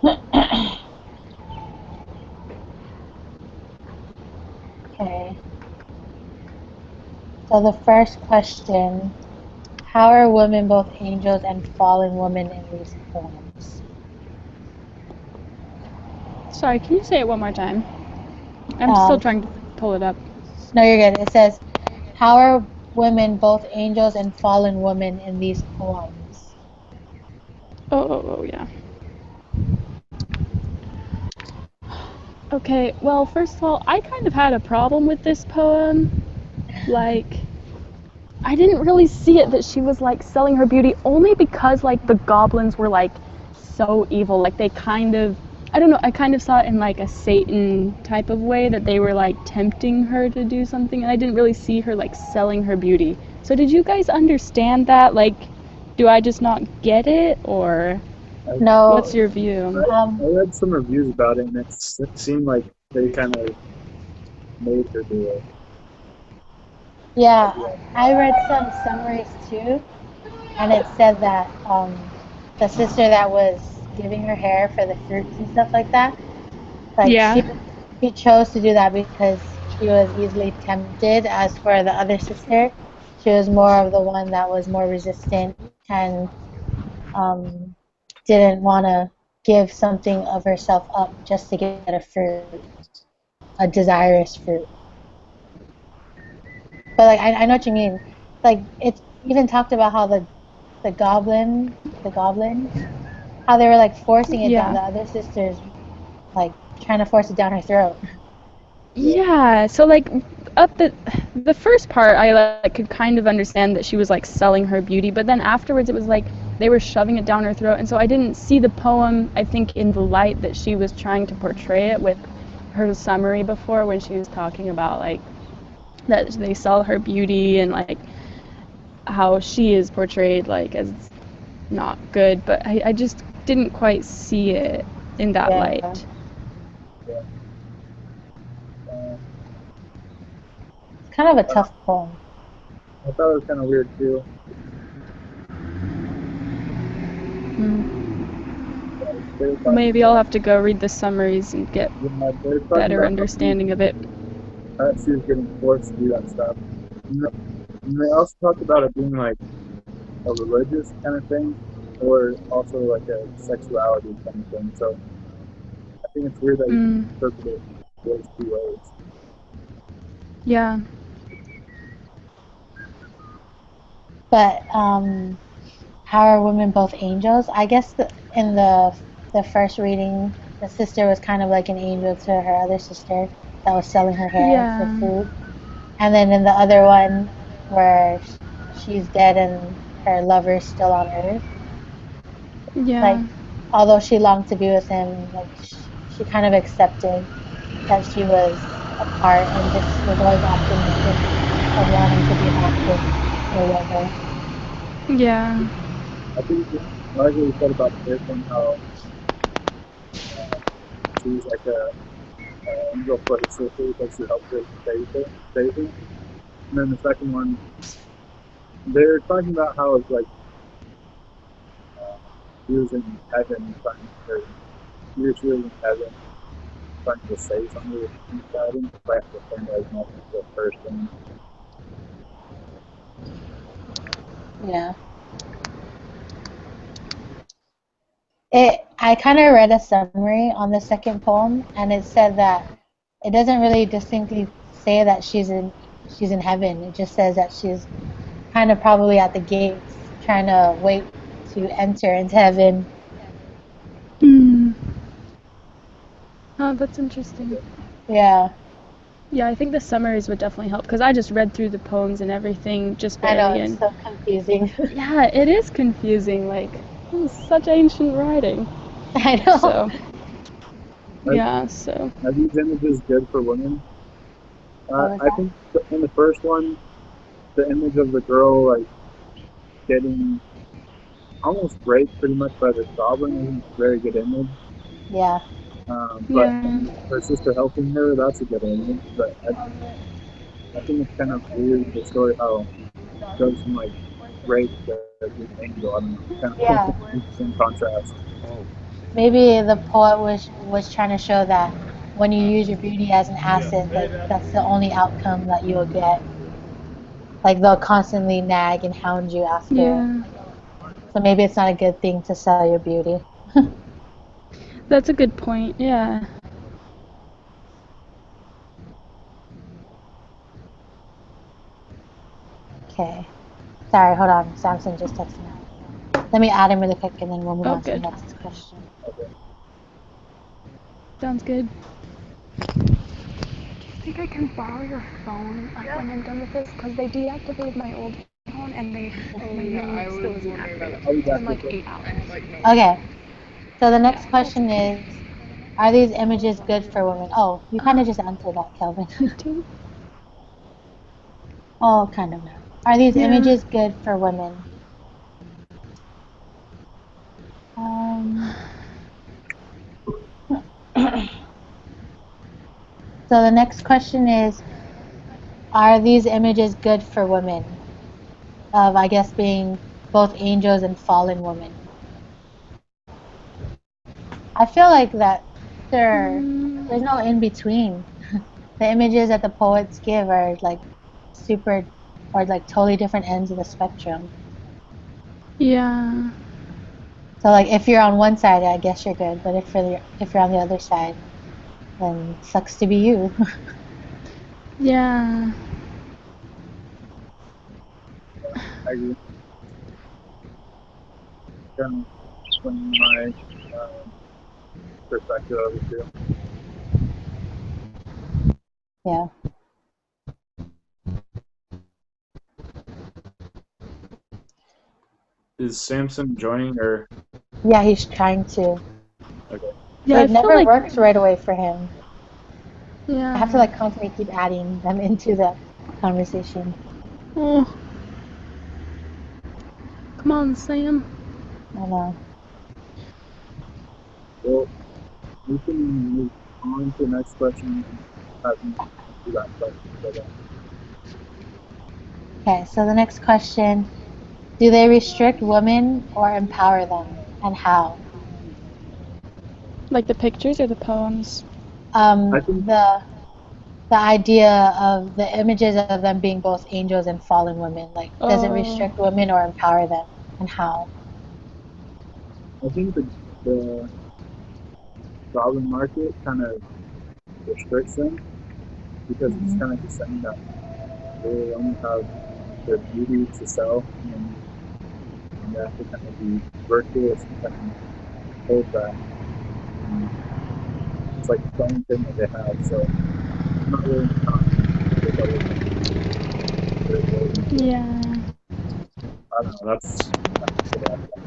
Okay. So the first question, how are women both angels and fallen women in these poems? Sorry, can you say it one more time? I'm still Um, trying to pull it up. no, you're good. It says, how are women both angels and fallen women in these poems? Oh, yeah. Okay, well, first of all, I kind of had a problem with this poem. Like, I didn't really see it that she was like selling her beauty only because like the goblins were like so evil. Like they kind of I don't know, I kind of saw it in like a Satan type of way that they were like tempting her to do something and I didn't really see her like selling her beauty. So did you guys understand that? Like do I just not get it or I, what's No. your view? I read some reviews about it, and it seemed like they kind of made her do it. Yeah, Yeah. I read some summaries too, and it said that the sister that was giving her hair for the fruits and stuff like that, like Yeah. she chose to do that because she was easily tempted. As for the other sister, she was more of the one that was more resistant and um, didn't want to give something of herself up just to get a fruit, a desirous fruit. But like I know what you mean. Like it even talked about how the goblins, how they were like forcing it down Yeah. the other sisters, like trying to force it down her throat. Yeah. Yeah, so like up the first part I like could kind of understand that she was like selling her beauty, but then afterwards it was like they were shoving it down her throat and so I didn't see the poem I think in the light that she was trying to portray it with her summary before when she was talking about like that they sell her beauty and like how she is portrayed like as not good, but I just didn't quite see it in that Yeah, light. Yeah. Um, it's kind of a I don't know. tough poem. I thought it was kind of weird too. Mm. They were talking Maybe I'll about, have to go read the summaries and get yeah, they were talking better about how understanding of it. she was getting forced to do that stuff. And and they also talked about it being like a religious kind of thing, or also like a sexuality kind of thing. So I think it's weird that you can Mm, interpret it those two ways. yeah. But how are women both angels? I guess in the first reading, the sister was kind of like an angel to her other sister that was selling her hair for Yeah. food. And then in the other one, where she's dead and her lover's still on Earth, like Yeah. although she longed to be with him, like she kind of accepted that she was apart and just was always optimistic of wanting to be back with her lover. Yeah. I think like what you said about the first one, how she's like a angel for her sister because she helped her save her. And then the second one, they're talking about how it's like he was in heaven trying, or she was in heaven trying to say something about him, but the thing was not the first thing. Yeah. I kind of read a summary on the second poem, and it said that it doesn't really distinctly say that she's in heaven. It just says that she's kind of probably at the gates, trying to wait to enter into heaven. Mm. Oh, that's interesting. Yeah, Yeah, I think the summaries would definitely help because I just read through the poems and everything just I know barely, it's and so confusing. yeah, it is confusing. Like, this is such ancient writing. I know. So, Are, yeah, so. are these images good for women? What was I that? think in the first one, the image of the girl like getting almost raped pretty much by the goblin isn't a very good image. Yeah, But Yeah. her sister helping her, that's a good image. But I think it's kind of weird the story how it goes from like rape to being angel. I don't know. It's kind of yeah. interesting contrast. maybe the poet was trying to show that when you use your beauty as an asset, like that's the only outcome that you will get. Like they'll constantly nag and hound you after it. Yeah. So maybe it's not a good thing to sell your beauty. That's a good point. Yeah. Okay. Sorry, hold on. Samson just texted me. Let me add him really quick and then we'll move Oh, on to the good. next question. Sounds good. Do you think I can borrow your phone like when I'm done with this? Because they deactivated my old phone and my name still isn't active. I'll be It's back been with like you. 8 hours. Okay. So the next question is, are these images good for women? Oh, you kind of just answered that, Kelvin. Oh, kind of not. Are these Yeah. images good for women? Um, so the next question is, are these images good for women? Of, I guess, being both angels and fallen women. I feel like that there's no in between. The images that the poets give are like super or like totally different ends of the spectrum. Yeah. So like if you're on one side, I guess you're good, but if you're on the other side, then sucks to be you. Yeah. I agree. Kind of explain my perspective of it too. Yeah. Is Samson joining or Yeah, he's trying to. okay? Yeah, I It feel never like. works right away for him. I have to Yeah. like constantly keep adding them into the conversation. Oh. Come on, Sam. I know. Well, we can move on to the next question. Have you answer that question for that? Okay, so the next question, do they restrict women or empower them, and how? Like the pictures or the poems? I think The idea of the images of them being both angels and fallen women, like does it Oh. restrict women or empower them, and how? the Goblin Market kind of restricts them because it's Mm-hmm. kind of just saying that they only have their beauty to sell and they have to kind of be virtuous and kind of hold that. And it's like the only thing that they have. So I'm not really empowering with other their ability. Yeah. I don't know. That's what I think.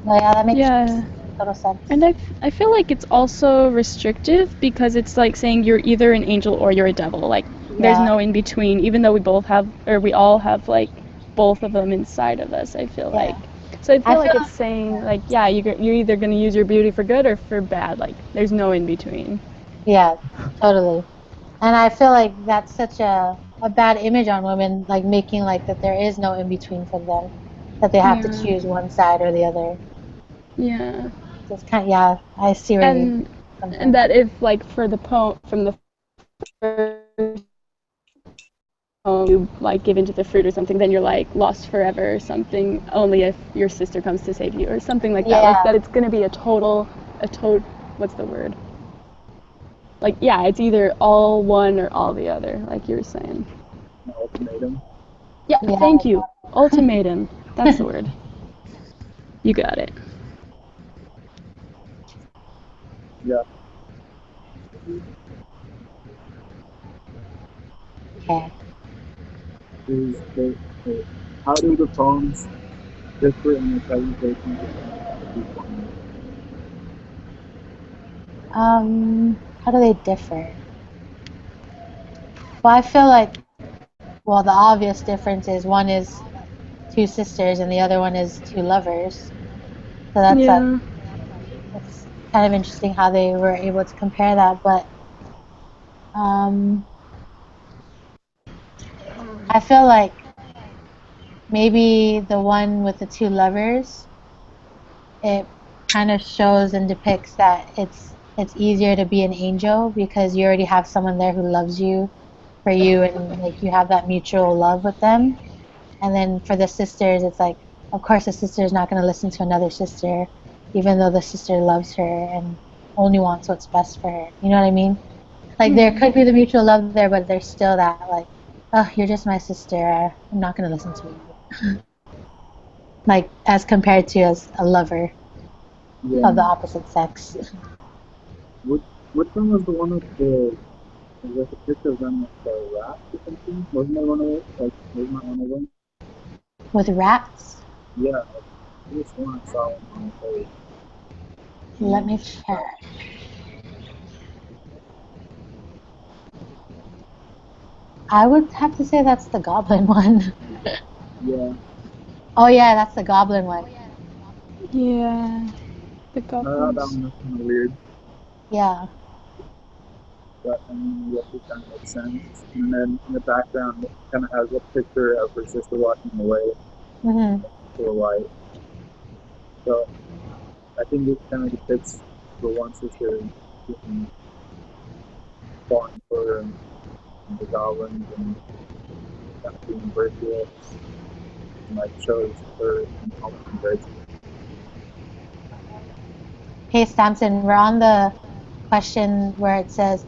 No, yeah, that makes Yeah. total sense. And I feel like it's also restrictive because it's like saying you're either an angel or you're a devil. Like there's Yeah, no in between, even though we both have, or we all have like both of them inside of us, I feel like. yeah. So I I feel like feel it's saying like, yeah, you're either going to use your beauty for good or for bad. Like there's no in between. Yeah, totally. And I feel like that's such a bad image on women, like making like that there is no in between for them, that they have to Yeah. choose one side or the other. Yeah. So it's kind of, yeah, I see where you And come and from. that if like for the poem from the first you like give into the fruit or something, then you're like lost forever or something. Only if your sister comes to save you or something like that. Like Yeah, that, it's gonna be a total. What's the word? Like yeah, it's either all one or all the other, like you were saying. An ultimatum. Yeah, yeah, thank you. Ultimatum. That's the word. You got it. Yeah. okay. Is the, how do the poems differ in their presentation between these poems? How do they differ? Well, I feel like, well, the obvious difference is one is two sisters and the other one is two lovers. So that's like, Yeah. it's kind of interesting how they were able to compare that. But um, I feel like maybe the one with the two lovers, it kind of shows and depicts that it's easier to be an angel because you already have someone there who loves you for you and like you have that mutual love with them. And then for the sisters, it's like, of course, the sister is not going to listen to another sister, even though the sister loves her and only wants what's best for her. You know what I mean? Like, there could be the mutual love there, but there's still that, like, oh, you're just my sister. I'm not going to listen to you. Like, as compared to as a lover of the opposite sex. Which one was the one with the picture of them with the rat or something? Wasn't that one of it? Like, wasn't that one of them? With rats? Yeah, I just one I saw one on the page. Let me check. I would have to say that's the goblin one. Yeah. Oh yeah, that's the goblin one. Yeah. The That goblins. one was kind of weird, Yeah. but I mean, yes, it kind of makes sense. And then in the background, it kind of has a picture of her sister walking away Hmm. to the light. So I think it kind of depicts the one sister getting falling for her and the goblins and kind of being virtuous and like shows her in all the embraces. Hey, Samson, we're on the question where it says,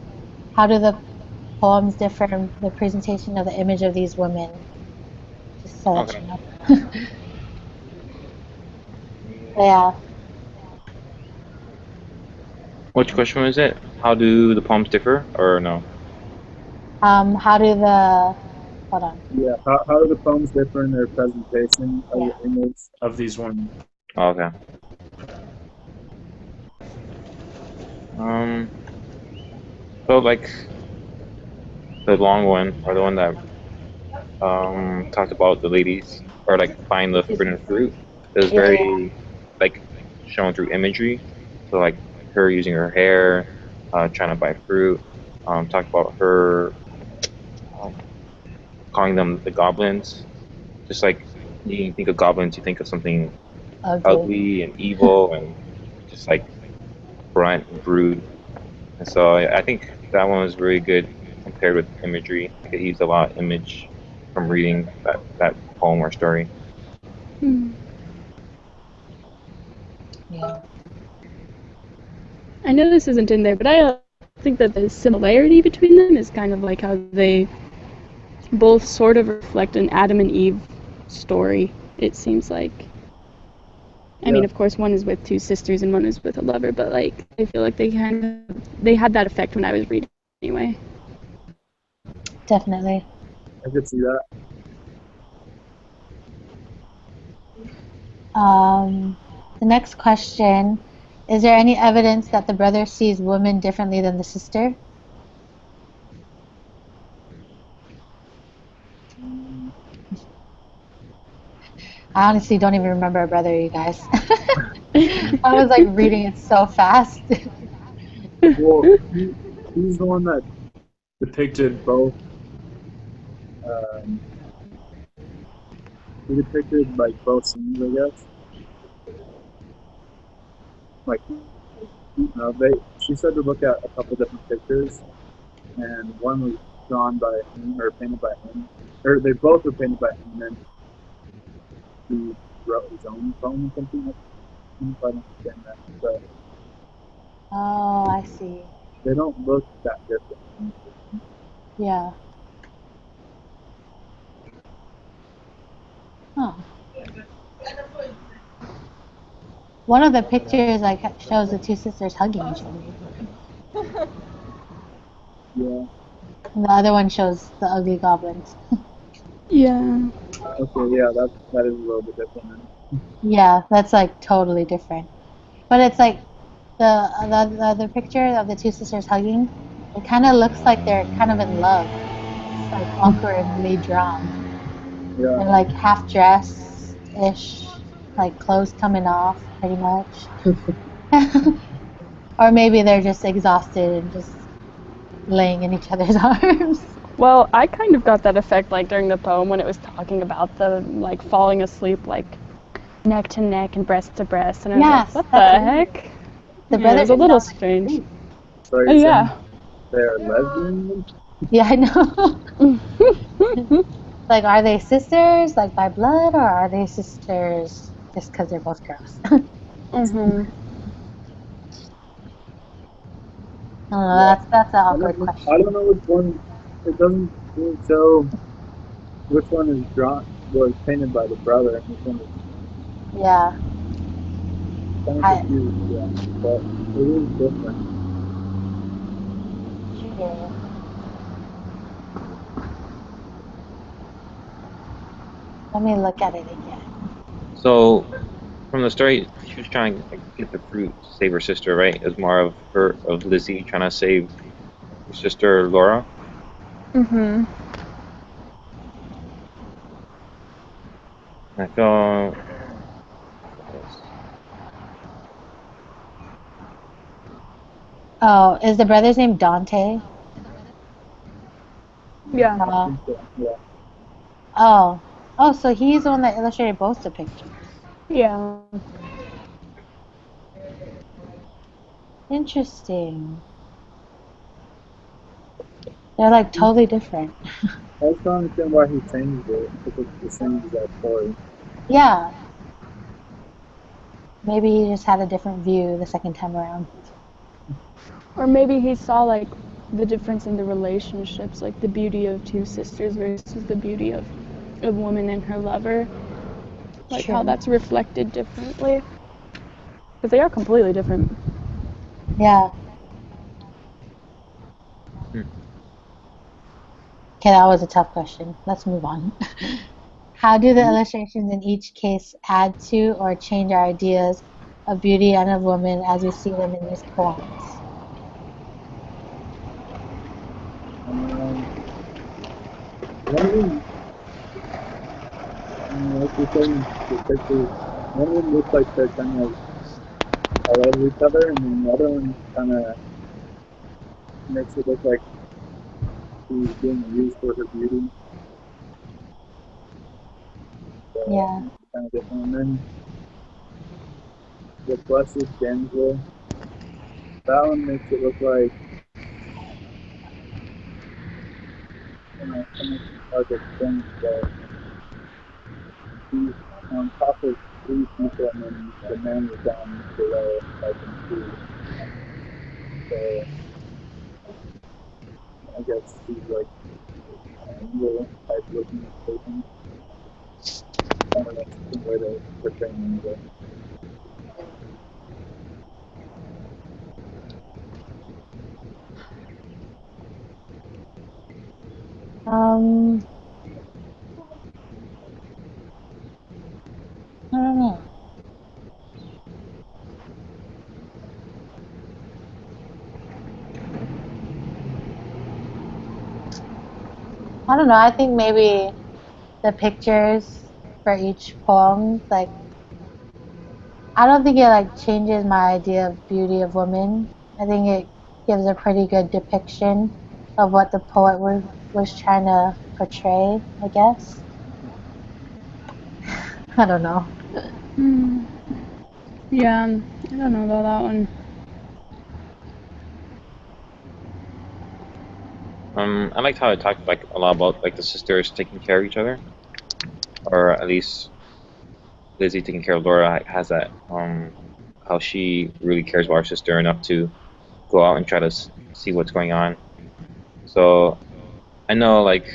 how do the poems differ in the presentation of the image of these women? Just so that Okay. you know. Yeah. Which question was it? How do the poems differ, or no? How do the, hold on. Yeah, how do the poems differ in their presentation of Yeah. the image of these women? Oh, okay. Um. So like the long one, or the one that talked about the ladies, or like buying the forbidden fruit, is Yeah. very like shown through imagery. So like her using her hair, trying to buy fruit. Talk about her um, calling them the goblins. Just like you think of goblins, you think of something Ugly. ugly and evil and just like brunt and brood. And so I think that one was really good compared with imagery. Like it used a lot of image from reading that poem or story. Yeah. I know this isn't in there, but I think that the similarity between them is kind of like how they both sort of reflect an Adam and Eve story, it seems like. I mean, of course, one is with two sisters and one is with a lover, but like I feel like they had that effect when I was reading anyway. Definitely. I could see that. The next question, is there any evidence that the brother sees women differently than the sister? I honestly don't even remember a brother, you guys. I was like reading it so fast. Well, he's the one that depicted both. Um, he depicted like both scenes, I guess. Like, they. She said to look at a couple different pictures, and one was drawn by him or painted by him, or they both were painted by him, and then he wrote his own poem or something. I don't understand that, but Oh, I see. they don't look that different. Yeah. Huh. One of the pictures like shows the two sisters hugging each other. Yeah. And the other one shows the ugly goblins. Yeah. Okay. Yeah. That is a little bit different. Yeah, that's like totally different. But it's like the other picture of the two sisters hugging, it kind of looks like they're kind of in love. It's like awkwardly drawn. Yeah. They're like half dressed ish, like clothes coming off pretty much. Or maybe they're just exhausted and just laying in each other's arms. Well, I kind of got that effect like during the poem when it was talking about the like falling asleep like neck to neck and breast to breast, and I Yes, was like, what that's the weird. heck? The Yeah, it was brothers a are little so strange. sweet. So you're saying Yeah. they're lesbians? Yeah, I know. Like, are they sisters, like by blood, or are they sisters just because they're both girls? I Mhm. don't know. Yeah. That's an I don't awkward know. I don't question. know which one. It doesn't really show which one is drawn was painted by the brother and which one is Yeah, kind of I confused. Yeah, but it is different. true. Let me look at it again. So from the story, she was trying to like, get the fruit to save her sister, right? It was more of Lizzie trying to save her sister Laura. Mhm. And I feel Oh, is the brother's name Dante? Yeah. I No. think so. Yeah. Oh, oh, so he's the one that illustrated both the pictures. Yeah. Interesting. They're like totally different. I just don't understand why he changed it if it's the same exact story. Yeah, maybe he just had a different view the second time around. Or maybe he saw like the difference in the relationships, like the beauty of two sisters versus the beauty of a woman and her lover, like how True. that's reflected differently. Because they are completely different. Yeah. hmm. Okay, that was a tough question. Let's move on. How do the illustrations in each case add to or change our ideas of beauty and of women as we see them in these poems? Um, one of them, like you said in the pictures, one of them looks like they're kind of all over each other, and then the other one kind of makes it look like she's being used for her beauty. So Yeah. it's kind of different. And then the blessed Damozel, that one makes it look like, kind of hard to explain, but she's on top of three people, and then the man is down below, like in two. So I guess she's like an angel type looking person. I don't know, that's some way to portray an angel. Um, I don't know. I don't know. I think maybe the pictures for each poem, like, I don't think it like changes my idea of beauty of women. I think it gives a pretty good depiction of what the poet was trying to portray, I guess. I don't know. Yeah, I don't know about that one. I liked how it talked like a lot about like the sisters taking care of each other, or at least Lizzie taking care of Laura has that how she really cares about her sister enough to go out and try to see what's going on. So I know like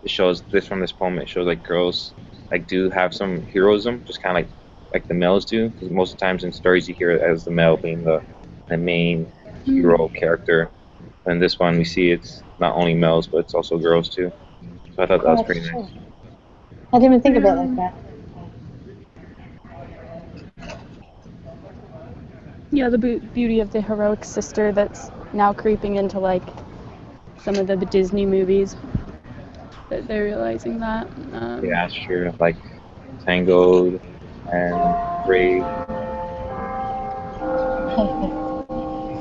it shows this from this poem. It shows like girls like do have some heroism, just kind of like the males do. Because most of the times in stories you hear it as the male being the main hero character. And this one we see it's not only males but it's also girls too. So I thought that Yeah, was that's pretty true. nice. I didn't even think of it like Yeah. that. Yeah, the beauty of the heroic sister that's now creeping into like some of the Disney movies. That they're realizing that. Yeah, that's true. Like Tangled and Brave.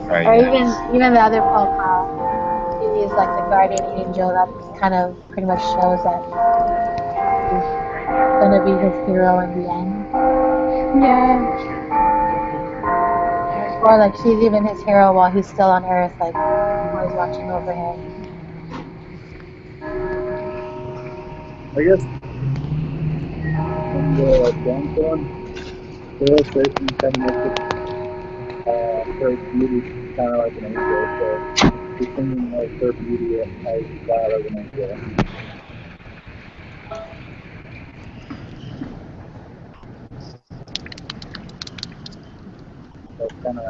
Right. Or Yeah. even the other poem, how she is like the guardian angel. That kind of pretty much shows that. gonna be his hero in the end. Yeah. Or like she's even his hero while he's still on Earth, like always watching over him. I guess in the dance one, the illustration kind of makes it her beauty kind of like an angel. So she's thinking like her beauty as that of an angel. So it's kind of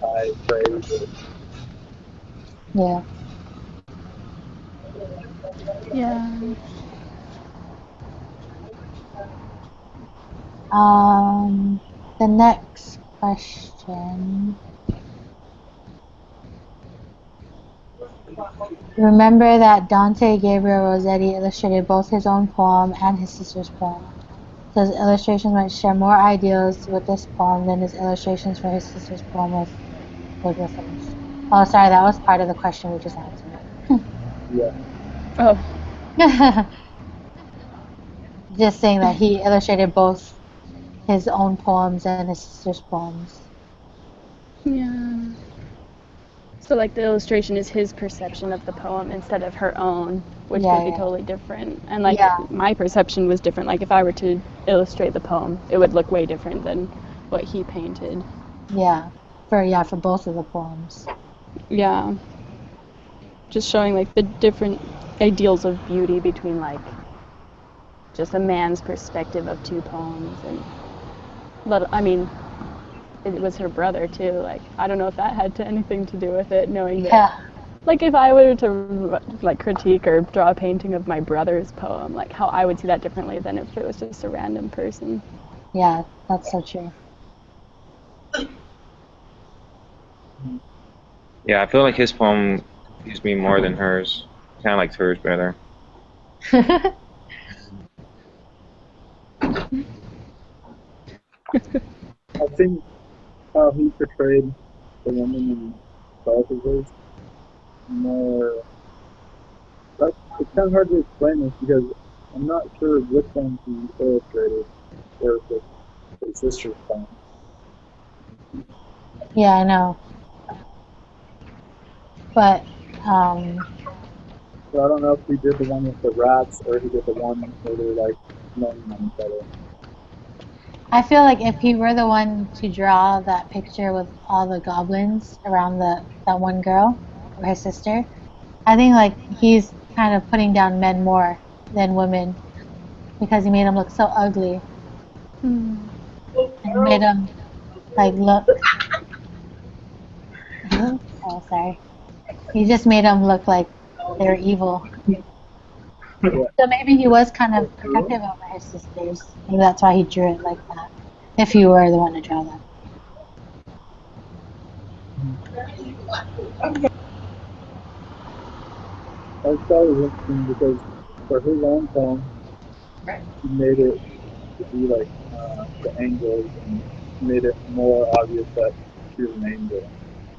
high praise. Yeah. Yeah. The next question. Remember that Dante Gabriel Rossetti illustrated both his own poem and his sister's poem. So his illustrations might share more ideals with this poem than his illustrations for his sister's poem would with hers. Oh, sorry, that was part of the question we just answered. Yeah. Oh. Just saying that he illustrated both his own poems and his sister's poems. Yeah. So like the illustration is his perception of the poem instead of her own, which Yeah, could be yeah. totally different. And like Yeah. my perception was different. Like if I were to illustrate the poem, it would look way different than what he painted. Yeah. For both of the poems. Yeah. Just showing like the different ideals of beauty between like just a man's perspective of two poems and I mean it was her brother too. Like I don't know if that had anything to do with it, knowing that Yeah. like if I were to like critique or draw a painting of my brother's poem, like how I would see that differently than if it was just a random person. Yeah, that's so true. Yeah, I feel like his poem confused me more than hers. Kind of liked hers better. I think how he portrayed the woman in both of his more. It's kind of hard to explain this because I'm not sure which one he illustrated or if it's his sister's poem. Yeah, I know. But So I don't know if he did the one with the rats or he did the one where they're like laying on each other. I feel like if he were the one to draw that picture with all the goblins around that one girl or his sister, I think like he's kind of putting down men more than women because he made them look so ugly and he made them like look. Oh, sorry. He just made them look like they were evil. Yeah. So maybe he was kind of protective over his sisters. Maybe that's why he drew it like that. If he were the one to draw that. I thought it was interesting because for his own poem, he made it to be like the angels and made it more obvious that she was an angel.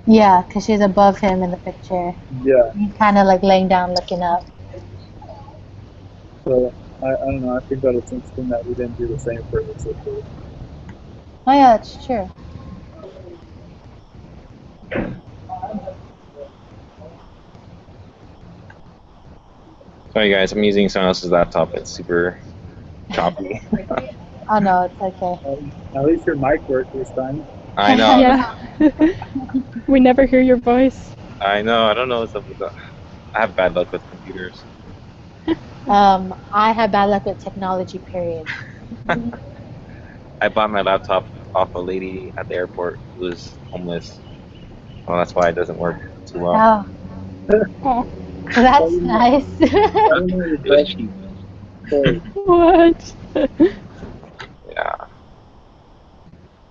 Yeah, because she's above him in the picture. Yeah. He's kind of like laying down, looking up. So I don't know. I think that it's interesting that he didn't do the same for his sister. Oh yeah, that's true. Sorry guys, I'm using someone else's laptop. It's super choppy. Oh no, it's okay. At least your mic worked this time. I know. Yeah. We never hear your voice. I know. I don't know what's up with that. I have bad luck with computers. I had bad luck with technology, period. I bought my laptop off a lady at the airport who was homeless. Well, that's why it doesn't work too well. Oh, Oh. that's nice. I don't know your It was cheap. story. What? Yeah.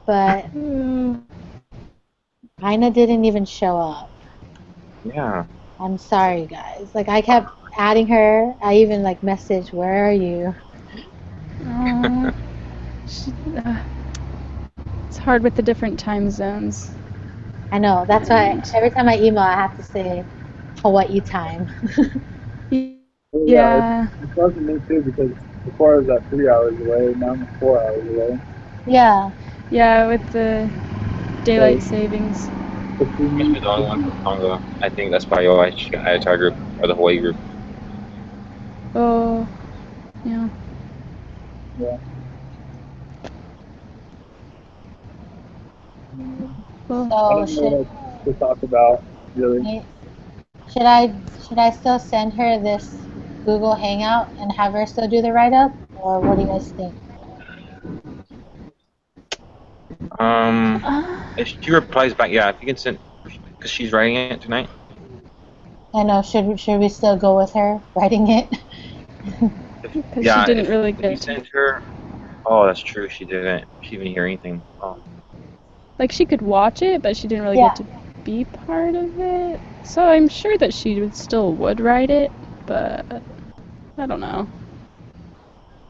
But Ina didn't even show up. Yeah. I'm sorry, guys. Like I kept adding her. I even like messaged, "Where are you?" It's hard with the different time zones. I know. That's why every time I email, I have to say Hawaii time. Well, Yeah. it's hard for me too because before I was at 3 hours away, now I'm 4 hours away. Yeah. Yeah, with the daylight savings. If we She's need, the only one from Tonga. I think that's probably why she got added to our group, or the Hawaii group. Oh, yeah. yeah. Well, I So don't know what to talk about really. should I still send her this Google Hangout and have her still do the write up, or what do you guys think? If she replies back, yeah, if you can send, because she's writing it tonight. I know. Should we still go with her writing it? because she Yeah, didn't really if you get to, send her, oh, that's true. She didn't. She didn't hear anything. Oh, like, she could watch it, but she didn't really Yeah. get to be part of it. So I'm sure that she would write it, but I don't know.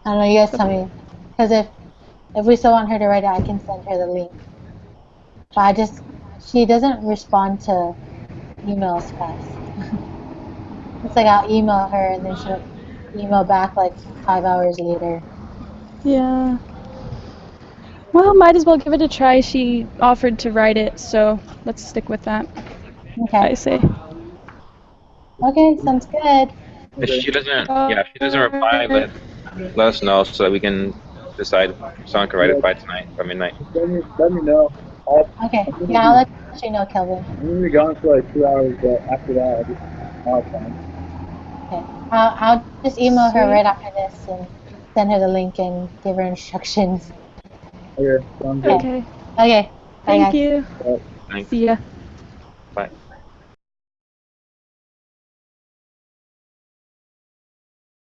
I don't know. You guys tell me. Because if we still want her to write it, I can send her the link. But she doesn't respond to emails fast. It's like I'll email her and then she'll email back like 5 hours later. Yeah. Well, might as well give it a try. She offered to write it, so let's stick with that, I Okay. say. Okay, sounds good. if Okay. she doesn't, yeah, if she doesn't reply, let us know so that we can decide if someone can write Yeah, it by tonight, by midnight. just let me know. Okay. I'm gonna Yeah, I'll be let you know, Kelvin. gone for like 2 hours, but after that, I'll have time. Okay. I'll just email her Sweet. right after this and send her the link and give her instructions. Okay, sounds good. Okay. Okay. Okay. Bye, Thank guys. you. Bye. Thanks. See ya.